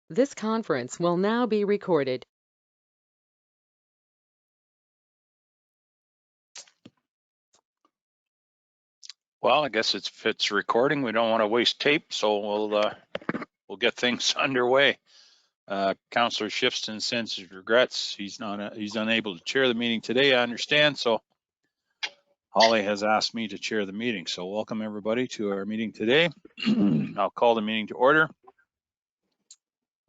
This conference will now be recorded. Well, I guess if it's recording, we don't want to waste tape, so we'll get things underway. Councillor Shifston sends his regrets. He's unable to chair the meeting today, I understand. So Holly has asked me to chair the meeting. So welcome everybody to our meeting today. I'll call the meeting to order.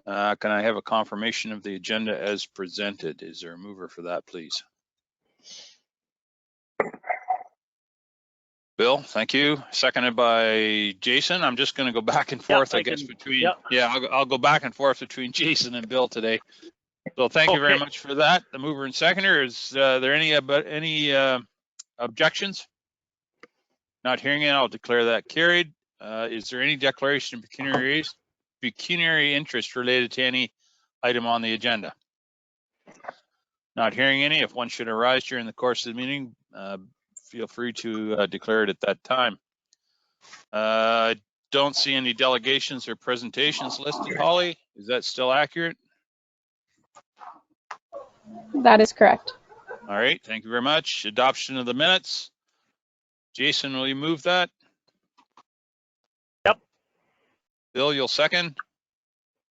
Can I have a confirmation of the agenda as presented? Is there a mover for that, please? Bill, thank you. Seconded by Jason. I'm just going to go back and forth, I guess, between, I'll go back and forth between Jason and Bill today. So thank you very much for that. The mover and seconder, is there any objections? Not hearing it, I'll declare that carried. Is there any declaration of pecuniary interest related to any item on the agenda? Not hearing any. If one should arise during the course of the meeting, feel free to declare it at that time. Don't see any delegations or presentations listed, Holly. Is that still accurate? That is correct. All right, thank you very much. Adoption of the minutes. Jason, will you move that? Yep. Bill, you'll second?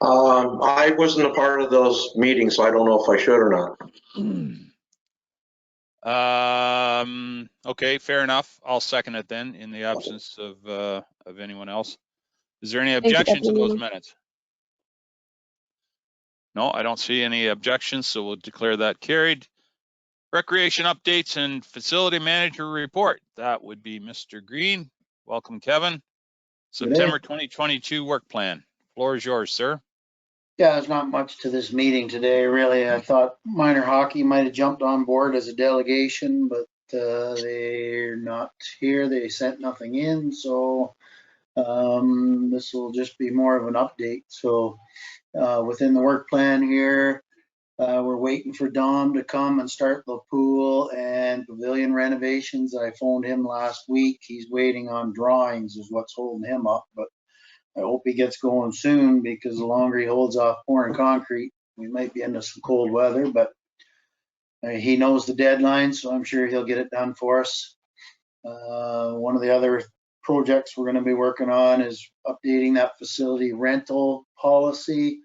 I wasn't a part of those meetings, so I don't know if I should or not. Okay, fair enough. I'll second it then in the absence of anyone else. Is there any objection to those minutes? No, I don't see any objections, so we'll declare that carried. Recreation updates and facility manager report. That would be Mr. Green. Welcome, Kevin. September 2022 work plan. Floor is yours, sir. Yeah, there's not much to this meeting today, really. I thought minor hockey might have jumped on board as a delegation, but they're not here. They sent nothing in, so this will just be more of an update. So within the work plan here, we're waiting for Dom to come and start the pool and pavilion renovations. I phoned him last week. He's waiting on drawings is what's holding him up, but I hope he gets going soon, because the longer he holds off pouring concrete, we might be into some cold weather, but he knows the deadline, so I'm sure he'll get it done for us. One of the other projects we're going to be working on is updating that facility rental policy.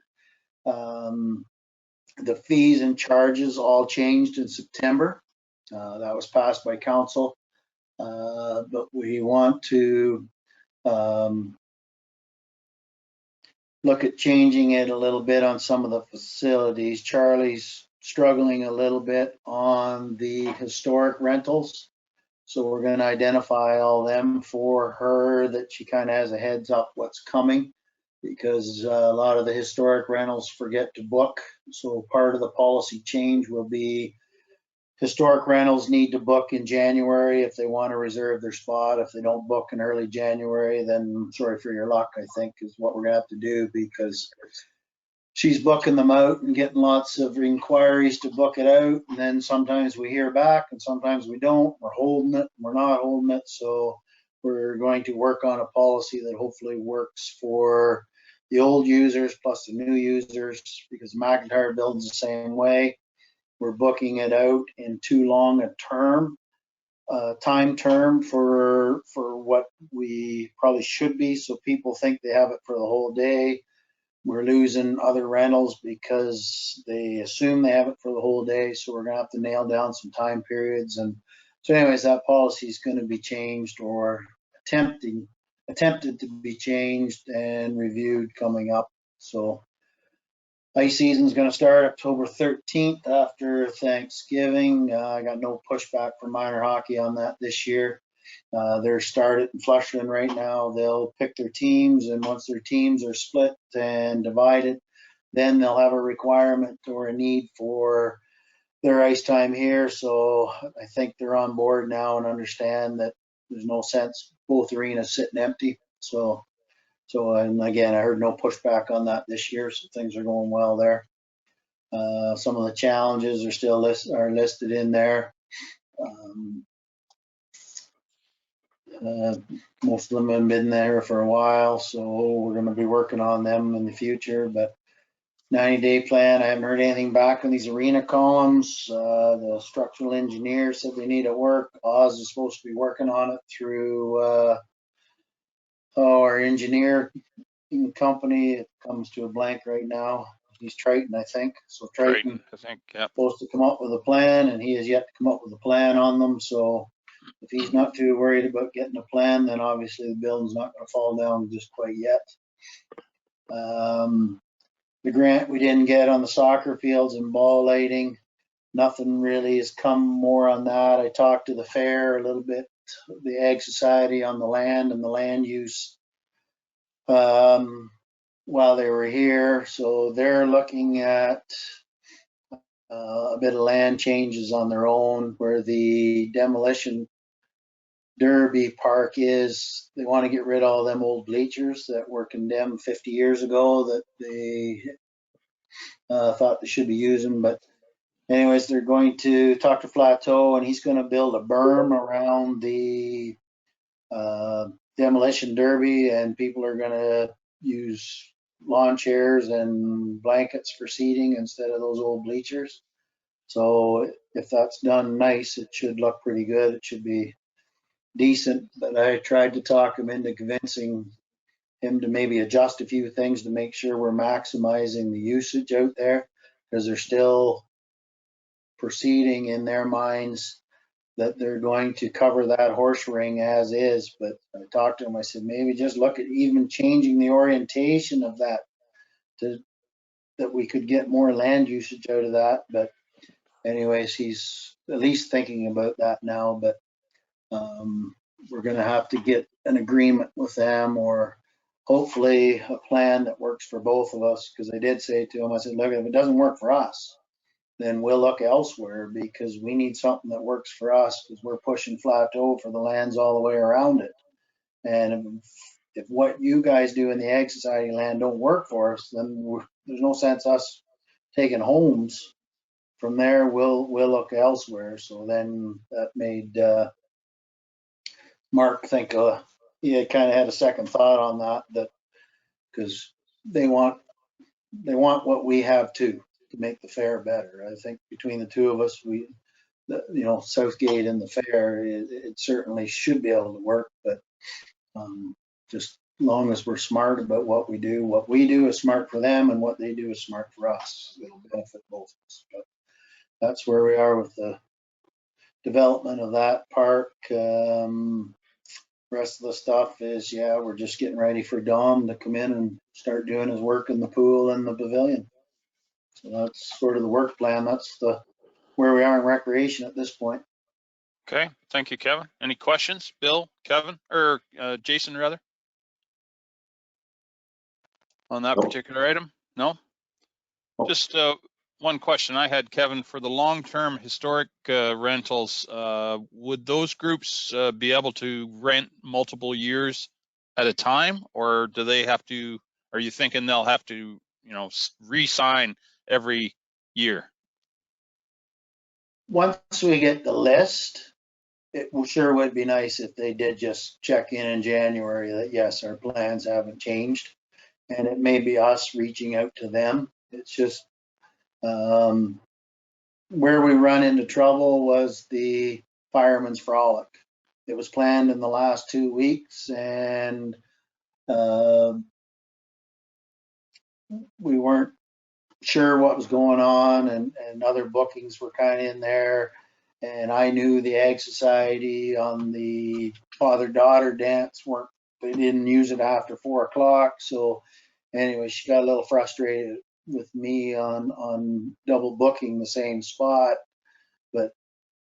The fees and charges all changed in September. That was passed by council, but we want to look at changing it a little bit on some of the facilities. Charlie's struggling a little bit on the historic rentals, so we're going to identify all them for her, that she kind of has a heads up what's coming, because a lot of the historic rentals forget to book. So part of the policy change will be historic rentals need to book in January if they want to reserve their spot. If they don't book in early January, then sorry for your luck, I think, is what we're gonna have to do, because she's booking them out and getting lots of inquiries to book it out. And then sometimes we hear back and sometimes we don't. We're holding it, we're not holding it. So we're going to work on a policy that hopefully works for the old users plus the new users, because McIntyre builds the same way. We're booking it out in too long a time term for what we probably should be. So people think they have it for the whole day. We're losing other rentals because they assume they have it for the whole day. So we're gonna have to nail down some time periods. And so anyways, that policy is gonna be changed, or attempted to be changed and reviewed coming up. So ice season is going to start October 13th after Thanksgiving. I got no pushback for minor hockey on that this year. They're started in Flushing right now. They'll pick their teams, and once their teams are split and divided, then they'll have a requirement or a need for their ice time here. So I think they're on board now and understand that there's no sense both arenas sitting empty. So and again, I heard no pushback on that this year, so things are going well there. Some of the challenges are still listed in there. Most of them have been there for a while, so we're going to be working on them in the future. But 90-day plan. I haven't heard anything back on these arena columns. The structural engineer said they need it work. Oz is supposed to be working on it through our engineer company. It comes to a blank right now. He's Triton, I think. So Triton I think, yeah. supposed to come up with a plan, and he has yet to come up with a plan on them. So if he's not too worried about getting a plan, then obviously the building's not going to fall down just quite yet. The grant we didn't get on the soccer fields and ball lighting, nothing really has come more on that. I talked to the fair a little bit, the Ag Society on the land and the land use while they were here. So they're looking at a bit of land changes on their own where the demolition derby park is. They want to get rid of all them old bleachers that were condemned 50 years ago that they thought they should be using. But anyways, they're going to talk to Flateau, and he's going to build a berm around the demolition derby, and people are going to use lawn chairs and blankets for seating instead of those old bleachers. So if that's done nice, it should look pretty good. It should be decent, but I tried to talk him into convincing him to maybe adjust a few things to make sure we're maximizing the usage out there, because they're still proceeding in their minds that they're going to cover that horse ring as is. But I talked to him, I said, maybe just look at even changing the orientation of that that we could get more land usage out of that. But anyways, he's at least thinking about that now. But we're going to have to get an agreement with them, or hopefully a plan that works for both of us. Because I did say to him, I said, look, if it doesn't work for us, then we'll look elsewhere, because we need something that works for us, because we're pushing Flateau for the lands all the way around it. And if what you guys do in the Ag Society land don't work for us, then there's no sense us taking homes. From there, we'll look elsewhere. So then that made Mark think he kind of had a second thought on that because they want what we have too, to make the fair better. I think between the two of us, Southgate and the fair, it certainly should be able to work, but just as long as we're smart about what we do is smart for them, and what they do is smart for us. It'll benefit both of us. But that's where we are with the development of that park. Rest of the stuff is, we're just getting ready for Dom to come in and start doing his work in the pool and the pavilion. So that's sort of the work plan. That's where we are in recreation at this point. Okay, thank you, Kevin. Any questions, Bill, Kevin, or Jason rather, on that particular item? No? Just one question I had, Kevin, for the long-term historic rentals, would those groups be able to rent multiple years at a time, or do they have to, are you thinking they'll have to, re-sign every year? Once we get the list, it sure would be nice if they did just check in January that yes, our plans haven't changed, and it may be us reaching out to them. It's just where we run into trouble was the Fireman's Frolic. It was planned in the last 2 weeks, and we weren't sure what was going on, and other bookings were kind of in there. And I knew the Ag Society on the father-daughter dance they didn't use it after 4 o'clock. So anyway, she got a little frustrated with me on double booking the same spot. But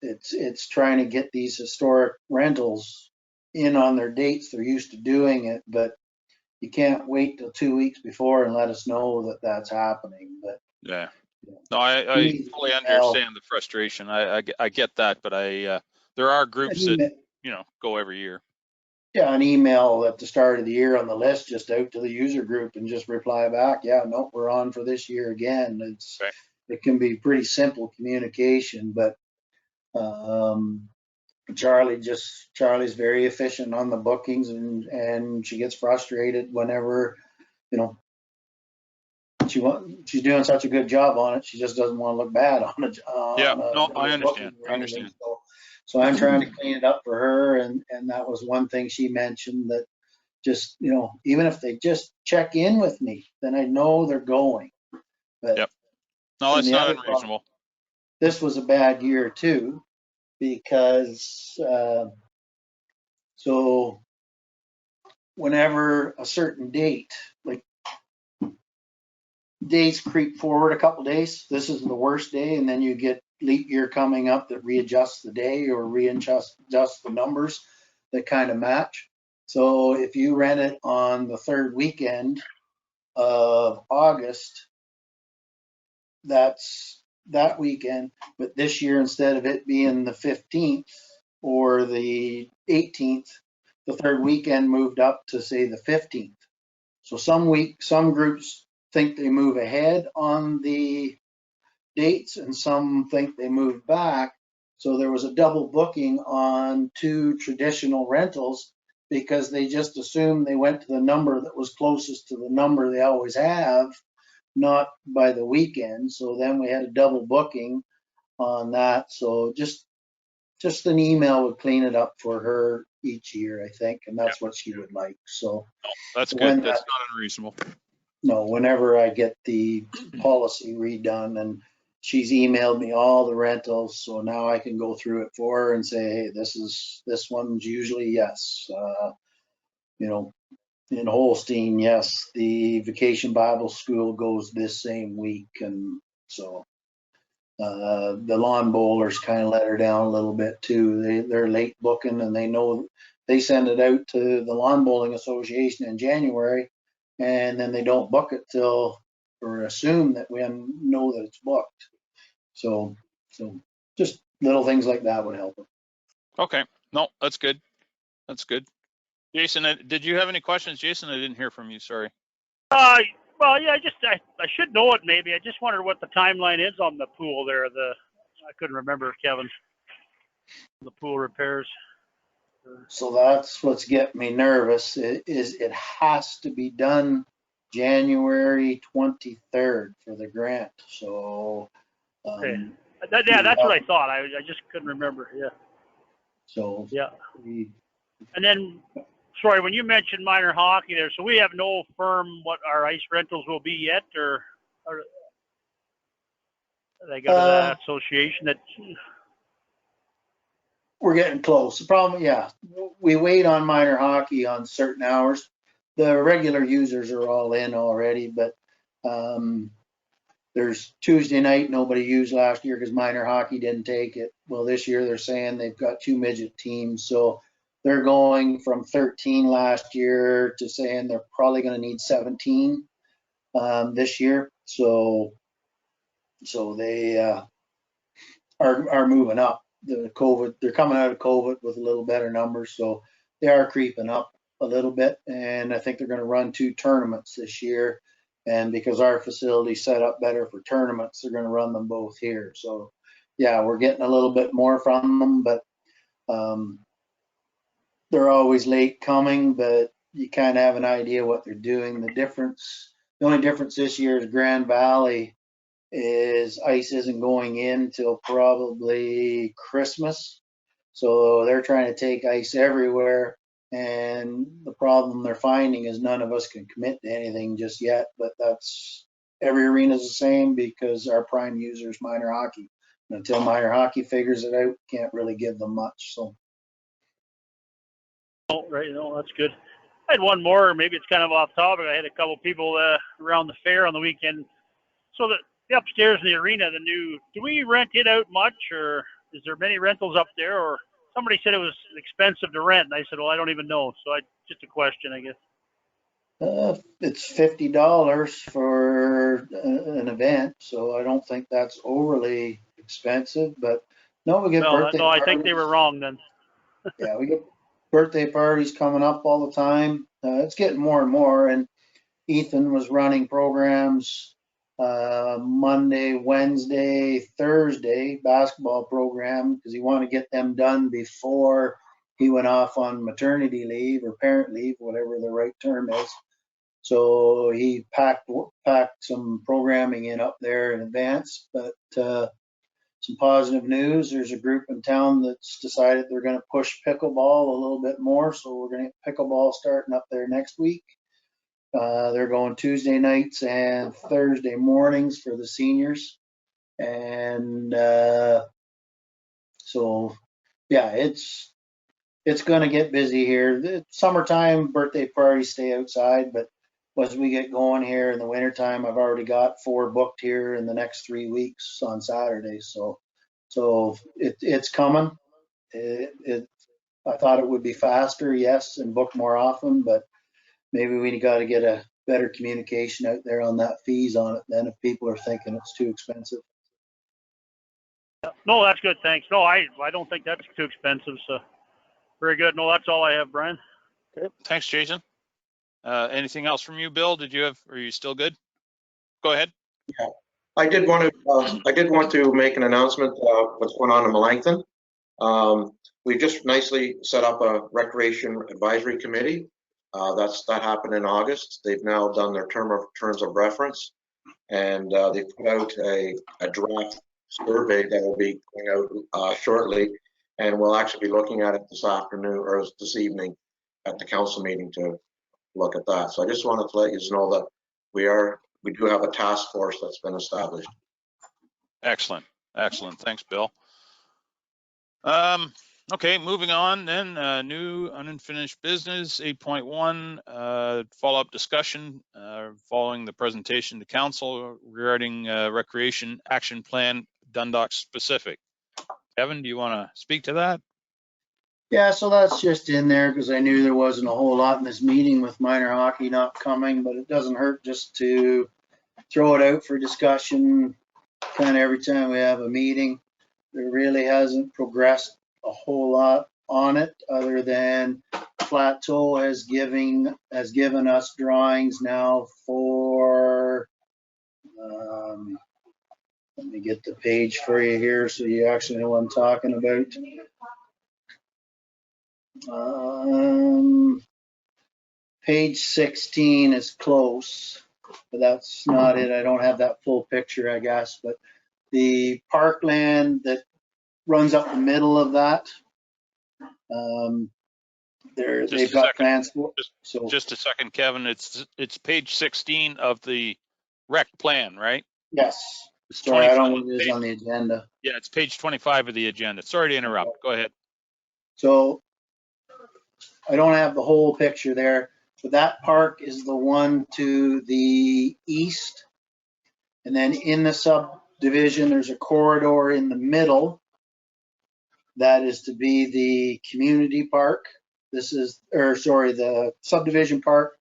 it's trying to get these historic rentals in on their dates. They're used to doing it, but you can't wait till 2 weeks before and let us know that that's happening. But yeah, no, I fully understand the frustration. I get that, but there are groups that go every year. Yeah, an email at the start of the year on the list, just out to the user group and just reply back. Yeah, no, we're on for this year again. It can be pretty simple communication, but Charlie's very efficient on the bookings, and she gets frustrated whenever, she's doing such a good job on it. She just doesn't want to look bad on it. Yeah, no, I understand. I understand. So I'm trying to clean it up for her, and that was one thing she mentioned, that just, even if they just check in with me, then I know they're going. But Yep. No, it's the not other unreasonable. this was a bad year too, because so whenever a certain date, like days creep forward a couple days, this is the worst day, and then you get leap year coming up that readjusts the day or readjusts the numbers that kind of match. So if you rent it on the third weekend of August, that's that weekend. But this year, instead of it being the 15th or the 18th, the third weekend moved up to, say, the 15th. So some groups think they move ahead on the dates, and some think they move back. So there was a double booking on 2 traditional rentals because they just assumed they went to the number that was closest to the number they always have, not by the weekend. So then we had a double booking on that. So just an email would clean it up for her each year, I think, and that's what she would like. So That's when good. That's not unreasonable. whenever I get the policy redone, and she's emailed me all the rentals, so now I can go through it for her and say, hey, this one's usually yes. In Holstein, yes, the Vacation Bible School goes this same week, and so the lawn bowlers kind of let her down a little bit too. They're late booking, and they know they send it out to the Lawn Bowling Association in January, and then they don't book it till, or assume that we know that it's booked. So just little things like that would help them. Okay. No, that's good. That's good. Jason, did you have any questions? Jason, I didn't hear from you. Sorry. Well, yeah, I should know it maybe. I just wondered what the timeline is on the pool there. I couldn't remember, Kevin. The pool repairs. So that's what's getting me nervous. It has to be done January 23rd for the grant. So Okay. That's what I thought. I just couldn't remember. Yeah. So yeah. And then, sorry, when you mentioned minor hockey there, so we have no firm what our ice rentals will be yet, or they go to that association that. We're getting close. The problem, we wait on minor hockey on certain hours. The regular users are all in already, but there's Tuesday night nobody used last year because minor hockey didn't take it. Well, this year they're saying they've got 2 midget teams, so they're going from 13 last year to saying they're probably going to need 17 this year. So they are moving up. They're coming out of COVID with a little better numbers, so they are creeping up a little bit. And I think they're going to run 2 tournaments this year. And because our facility's set up better for tournaments, they're going to run them both here. So yeah, we're getting a little bit more from them, but they're always late coming, but you kind of have an idea what they're doing. The only difference this year is Grand Valley is ice isn't going in till probably Christmas. So they're trying to take ice everywhere. And the problem they're finding is none of us can commit to anything just yet, but that's every arena is the same because our prime user is minor hockey. And until minor hockey figures it out, can't really give them much. So. Oh, right. No, that's good. I had one more, maybe it's kind of off topic. I had a couple people around the fair on the weekend. So the upstairs in the arena, do we rent it out much, or is there many rentals up there? Or somebody said it was expensive to rent, and I said, well, I don't even know. So just a question, I guess. It's $50 for an event, so I don't think that's overly expensive. But no, we get birthday parties. I think they were wrong then. Yeah, we get birthday parties coming up all the time. It's getting more and more. And Ethan was running programs Monday, Wednesday, Thursday, basketball program, because he wanted to get them done before he went off on maternity leave or parent leave, whatever the right term is. So he packed some programming in up there in advance, but some positive news. There's a group in town that's decided they're going to push pickleball a little bit more. So we're going to get pickleball starting up there next week. They're going Tuesday nights and Thursday mornings for the seniors. And so, yeah, it's going to get busy here. The summertime birthday parties stay outside, but as we get going here in the wintertime, I've already got 4 booked here in the next 3 weeks on Saturday. So it's coming. I thought it would be faster, yes, and book more often, but maybe we got to get a better communication out there on that fees on it then if people are thinking it's too expensive. No, that's good. Thanks. No, I don't think that's too expensive. So very good. No, that's all I have, Brian. Okay. Thanks, Jason. Anything else from you, Bill? Are you still good? Go ahead. Yeah, I did want to make an announcement what's going on in Melanchthon. We just nicely set up a recreation advisory committee. That happened in August. They've now done their terms of reference, and they put out a draft survey that will be going out shortly, and we'll actually be looking at it this afternoon or this evening at the council meeting to look at that. So I just wanted to let you know that we do have a task force that's been established. Excellent. Thanks, Bill. Okay, moving on then, new unfinished business, 8.1, follow-up discussion following the presentation to council regarding recreation action plan Dundalk specific. Kevin, do you want to speak to that? Yeah, so that's just in there because I knew there wasn't a whole lot in this meeting with minor hockey not coming, but it doesn't hurt just to throw it out for discussion kind of every time we have a meeting. There really hasn't progressed a whole lot on it other than Plateau has given us drawings now for, let me get the page for you here so you actually know what I'm talking about. Page 16 is close, but that's not it. I don't have that full picture, I guess, but the parkland that runs up the middle of that, they've got plans for. So just a second, Kevin. It's page 16 of the rec plan, right? yes. It's Sorry, I don't 25. know what it is on the agenda. Yeah, it's page 25 of the agenda. Sorry to interrupt. Go ahead. So I don't have the whole picture there, but that park is the one to the east. And then in the subdivision, there's a corridor in the middle. That is to be the community park. The subdivision park.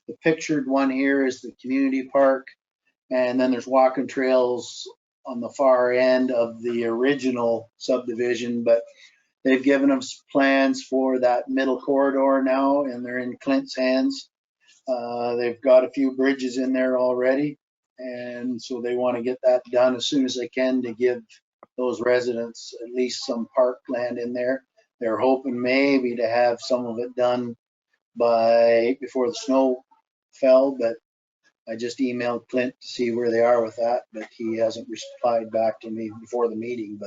The pictured one here is the community park. And then there's walking trails on the far end of the original subdivision, but they've given us plans for that middle corridor now, and they're in Clint's hands. They've got a few bridges in there already, and so they want to get that done as soon as they can to give those residents at least some parkland in there. They're hoping maybe to have some of it done before the snow fell, but I just emailed Clint to see where they are with that, but he hasn't replied back to me before the meeting.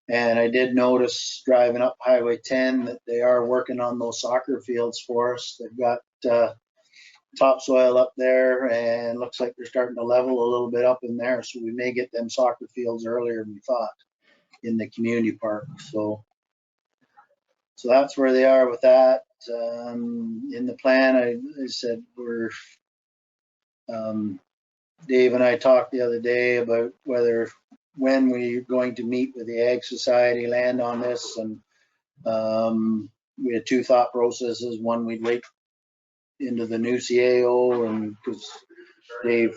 And I did notice driving up Highway 10 that they are working on those soccer fields for us. They've got topsoil up there, and looks like they're starting to level a little bit up in there. So we may get them soccer fields earlier than we thought in the community park. So that's where they are with that. In the plan, I said Dave and I talked the other day about when we're going to meet with the Ag Society land on this, and we had 2 thought processes. One, we'd wait into the new CAO, and because Dave,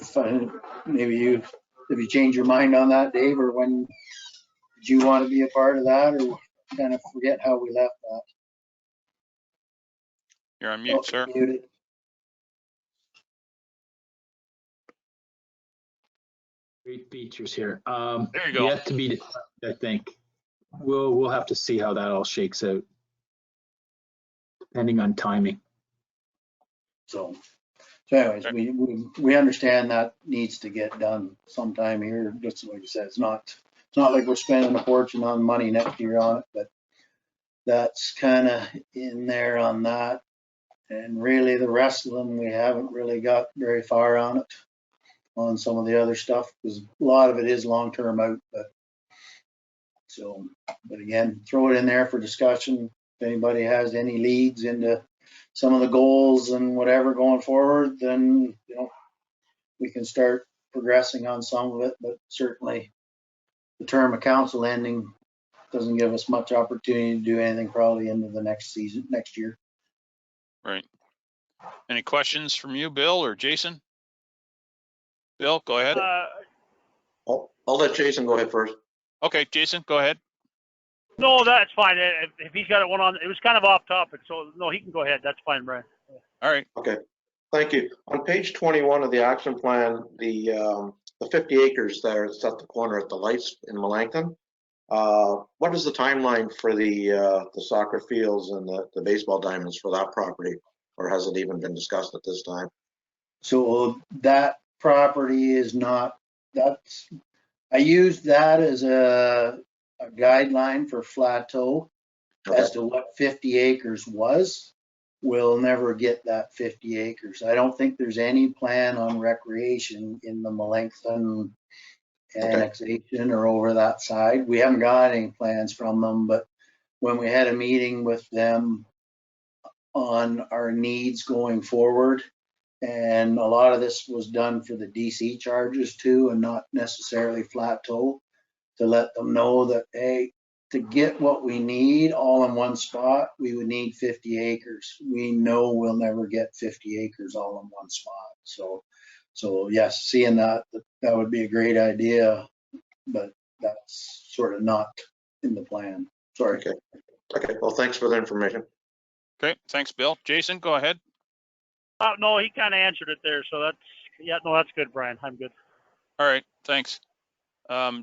maybe if you change your mind on that, Dave, or when did you want to be a part of that, or kind of forget how we left that? You're on mute, sir. Muted. Great features here. There you go. Yet to be decided, I think. We'll have to see how that all shakes out, depending on timing. So So anyways, we understand that needs to get done sometime here, just like you said, it's not like we're spending a fortune on money next year on it, but that's kind of in there on that. And really the rest of them, we haven't really got very far on it, on some of the other stuff, because a lot of it is long-term out, but again, throw it in there for discussion. If anybody has any leads into some of the goals and whatever going forward, then, you know, we can start progressing on some of it, but certainly the term of council ending doesn't give us much opportunity to do anything probably into the next season, next year. Right. Any questions from you, Bill or Jason? Bill, go ahead. I'll let Jason go ahead first. Okay, Jason, go ahead. No, that's fine. If he's got one on, it was kind of off topic, so no, he can go ahead. That's fine, Brian. All right. Okay, thank you. On page 21 of the action plan, the 50 acres there, it's at the corner at the lights in Melancton. What is the timeline for the soccer fields and the baseball diamonds for that property? Or has it even been discussed at this time? So that property is not, I used that as a guideline for Flateau as to what 50 acres was. We'll never get that 50 acres. I don't think there's any plan on recreation in the Melancton annexation or over that side. We haven't got any plans from them, but when we had a meeting with them on our needs going forward, and a lot of this was done for the DC charges too, and not necessarily Flateau, to let them know that, hey, to get what we need all in one spot, we would need 50 acres. We know we'll never get 50 acres all in one spot. So yes, seeing that would be a great idea, but that's sort of not in the plan. Sorry. Okay, well, thanks for the information. Okay, thanks, Bill. Jason, go ahead. No, he kind of answered it there. So that's good, Brian. I'm good. All right, thanks.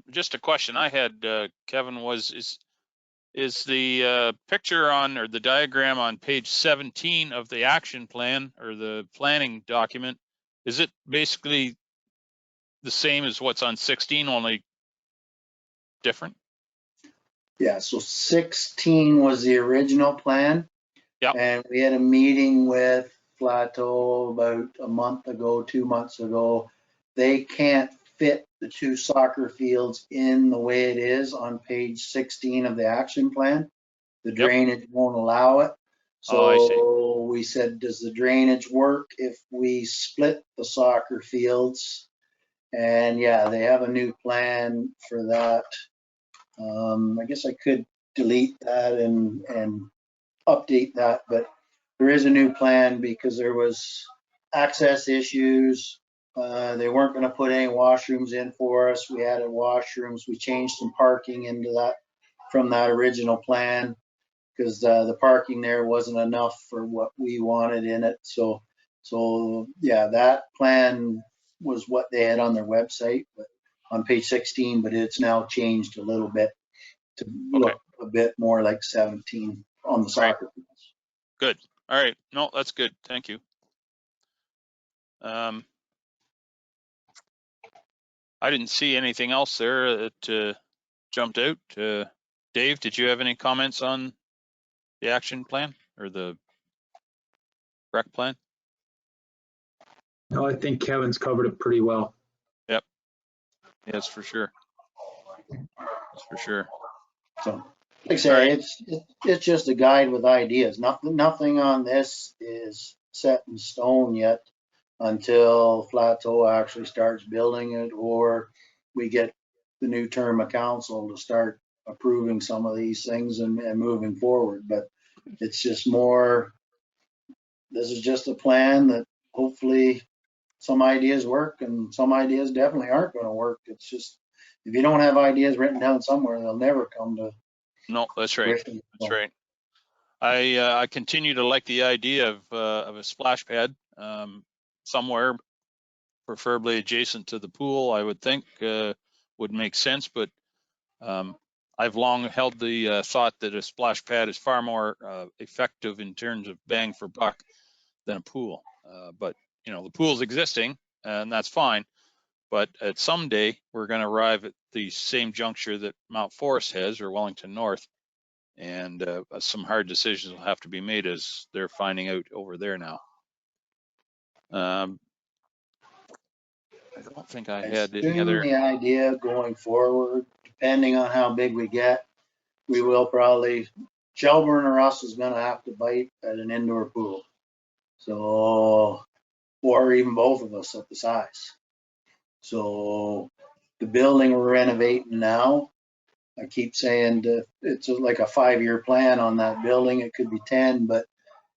Just a question I had, Kevin, is the picture on, or the diagram on page 17 of the action plan or the planning document, is it basically the same as what's on 16, only different? Yeah, so 16 was the original plan. Yep. And we had a meeting with Flateau about a month ago, 2 months ago. They can't fit the two soccer fields in the way it is on page 16 of the action plan. The drainage won't allow it. So we said, does the drainage work if we split the soccer fields? And yeah, they have a new plan for that. I guess I could delete that and update that, but there is a new plan because there was access issues. They weren't going to put any washrooms in for us. We added washrooms. We changed some parking into that from that original plan because the parking there wasn't enough for what we wanted in it. So yeah, that plan was what they had on their website, but on page 16, but it's now changed a little bit to look a bit more like 17 on the soccer fields. Good. All right. No, that's good. Thank you. I didn't see anything else there that jumped out. Dave, did you have any comments on the action plan or the rec plan? No, I think Kevin's covered it pretty well. Yep. Yes, for sure. That's for sure. So, like I say, it's just a guide with ideas. Nothing on this is set in stone yet until Flateau actually starts building it, or we get the new term of council to start approving some of these things and moving forward. But it's just more, this is just a plan that hopefully some ideas work and some ideas definitely aren't going to work. It's just, if you don't have ideas written down somewhere, they'll never come to. No, that's right. That's right. I continue to like the idea of a splash pad somewhere, preferably adjacent to the pool. I would think would make sense, but I've long held the thought that a splash pad is far more effective in terms of bang for buck than a pool. But you know, the pool's existing and that's fine. But at some day, we're going to arrive at the same juncture that Mount Forest has, or Wellington North. And some hard decisions will have to be made as they're finding out over there now. I don't think I had any Assume other. the idea going forward, depending on how big we get, we will probably, Shelburne or us is gonna have to bite at an indoor pool. So, or even both of us at the size. So the building we're renovating now, I keep saying that it's like a 5-year plan on that building. It could be 10, but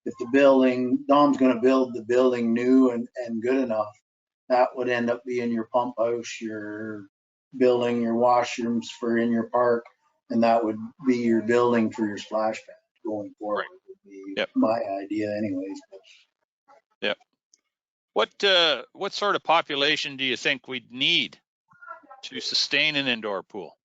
if the building, Dom's gonna build the building new and good enough, that would end up being your pump house, your building, your washrooms for in your park, and that would be your building for your splash pad going forward. Would be Yep. my idea anyways. Yep. What sort of population do you think we'd need to sustain an indoor pool?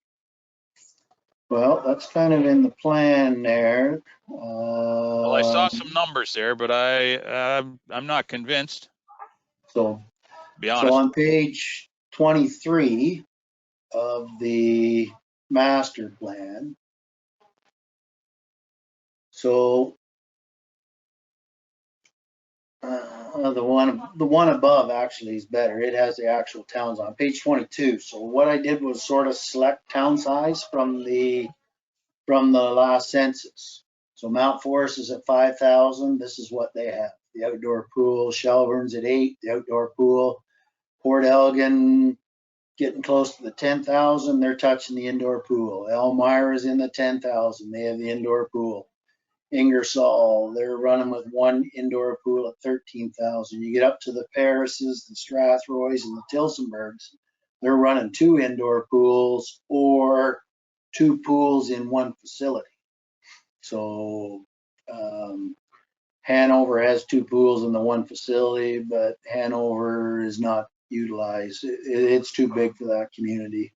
Well, that's kind of in the plan there. Well, I saw some numbers there, but I'm not convinced, So, to be so honest. on page 23 of the master plan. So the one above actually is better. It has the actual towns on page 22. So what I did was sort of select town size from the last census. So Mount Forest is at 5,000. This is what they have. The outdoor pool. Shelburne's at 8. The outdoor pool. Port Elgin getting close to the 10,000. They're touching the indoor pool. Elmira's in the 10,000. They have the indoor pool. Ingersoll, they're running with one indoor pool at 13,000. You get up to the Parises, the Strathroys, and the Tilsonburgs, they're running 2 indoor pools or 2 pools in one facility. So Hanover has 2 pools in the one facility, but Hanover is not utilized. It's too big for that community.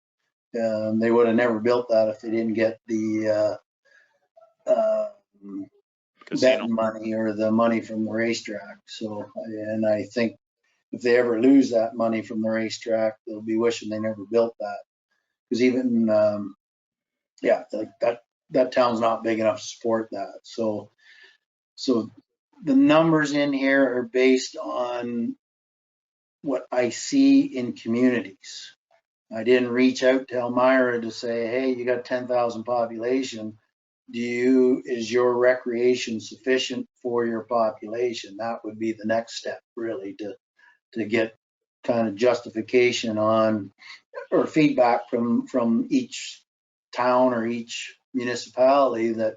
They would have never built that if they didn't get the betting money or the money from the racetrack. So, and I think if they ever lose that money from the racetrack, they'll be wishing they never built that. Because even, yeah, like that town's not big enough to support that. So the numbers in here are based on what I see in communities. I didn't reach out to Elmira to say, hey, you got 10,000 population. Is your recreation sufficient for your population? That would be the next step, really, to get kind of justification on or feedback from each town or each municipality that,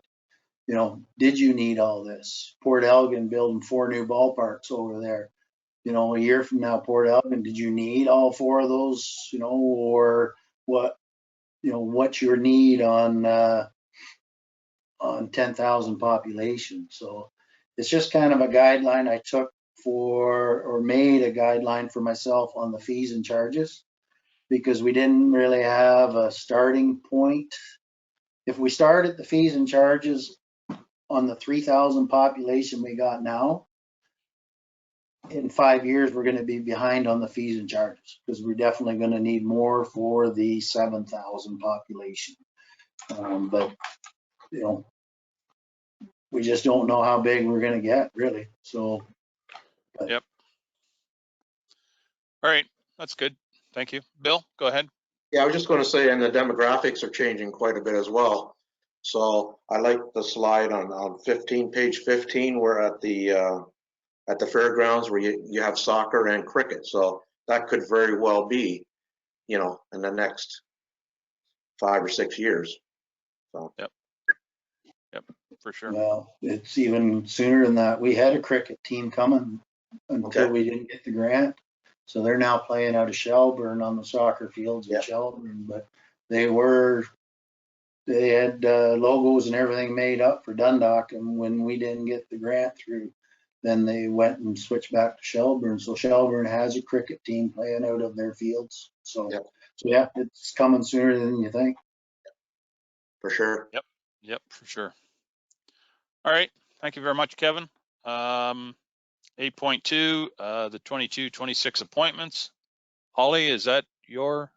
you know, did you need all this? Port Elgin building 4 new ballparks over there. You know, a year from now, Port Elgin, did you need all 4 of those? You know, or what? You know, what's your need on 10,000 population? So it's just kind of a guideline I took or made a guideline for myself on the fees and charges, because we didn't really have a starting point. If we start at the fees and charges on the 3,000 population we got now, in 5 years, we're going to be behind on the fees and charges, because we're definitely going to need more for the 7,000 population. But, you know, we just don't know how big we're going to get, really. So. Yep. All right. That's good. Thank you. Bill, go ahead. Yeah, I was just going to say, and the demographics are changing quite a bit as well. So I like the slide on 15, page 15. We're at the fairgrounds where you have soccer and cricket. So that could very well be, you know, in the next 5 or 6 years. So. Yep, for sure. Well, it's even sooner than that. We had a cricket team coming until we didn't get the grant. So they're now playing out of Shelburne on the soccer fields in Shelburne, but they had logos and everything made up for Dundalk. And when we didn't get the grant through, then they went and switched back to Shelburne. So Shelburne has a cricket team playing out of their fields. So, so yeah, it's coming sooner than you think. For sure. Yep, for sure. All right. Thank you very much, Kevin. 8.2, the 22-26 appointments. Holly, is that your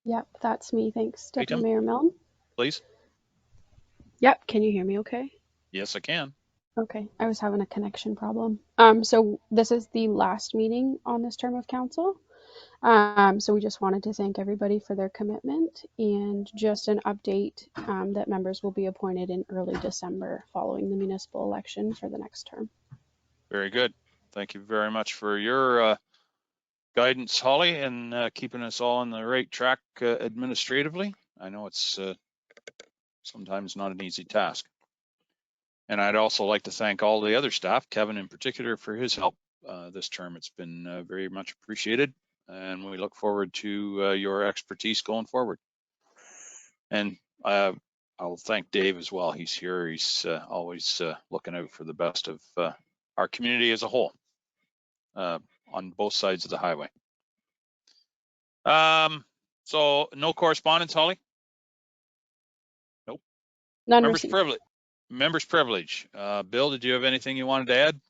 Yep, that's me. Thanks, Deputy item, Mayor Milne. please? Yep, can you hear me okay? Yes, I can. Okay, I was having a connection problem. So this is the last meeting on this term of council. So we just wanted to thank everybody for their commitment and just an update that members will be appointed in early December following the municipal election for the next term. Very good. Thank you very much for your guidance, Holly, and keeping us all on the right track administratively. I know it's sometimes not an easy task. And I'd also like to thank all the other staff, Kevin in particular, for his help this term. It's been very much appreciated, and we look forward to your expertise going forward. And I'll thank Dave as well. He's here. He's always looking out for the best of our community as a whole on both sides of the highway. So no correspondence, Holly? Nope. None Members received. privilege. Members privilege. Bill, did you have anything you wanted to add?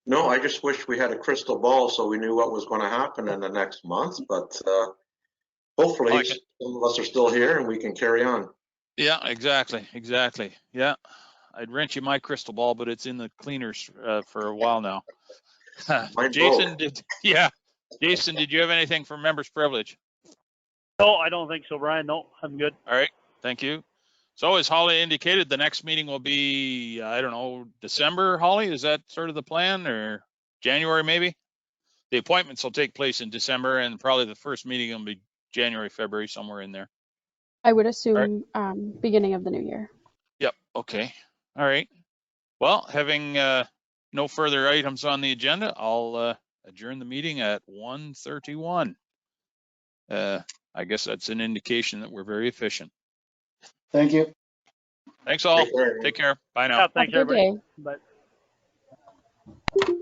No, I just wish we had a crystal ball so we knew what was going to happen in the next month, but hopefully Like some of us are still here and we can carry on. Yeah, exactly. Yeah, I'd rent you my crystal ball, but it's in the cleaners for a while now. Mine Jason, broke. Jason, did you have anything for members privilege? No, I don't think so, Brian. No, I'm good. All right, thank you. So as Holly indicated, the next meeting will be, I don't know, December, Holly? Is that sort of the plan, or January maybe? The appointments will take place in December, and probably the first meeting will be January, February, somewhere in there. I would assume beginning of the new year. Yep, okay. All right. Well, having no further items on the agenda, I'll adjourn the meeting at 1:31. I guess that's an indication that we're very efficient. Thank you. Thanks all. Take care. Take care. Bye now. Yeah, thanks, Have a good everybody. day. Bye.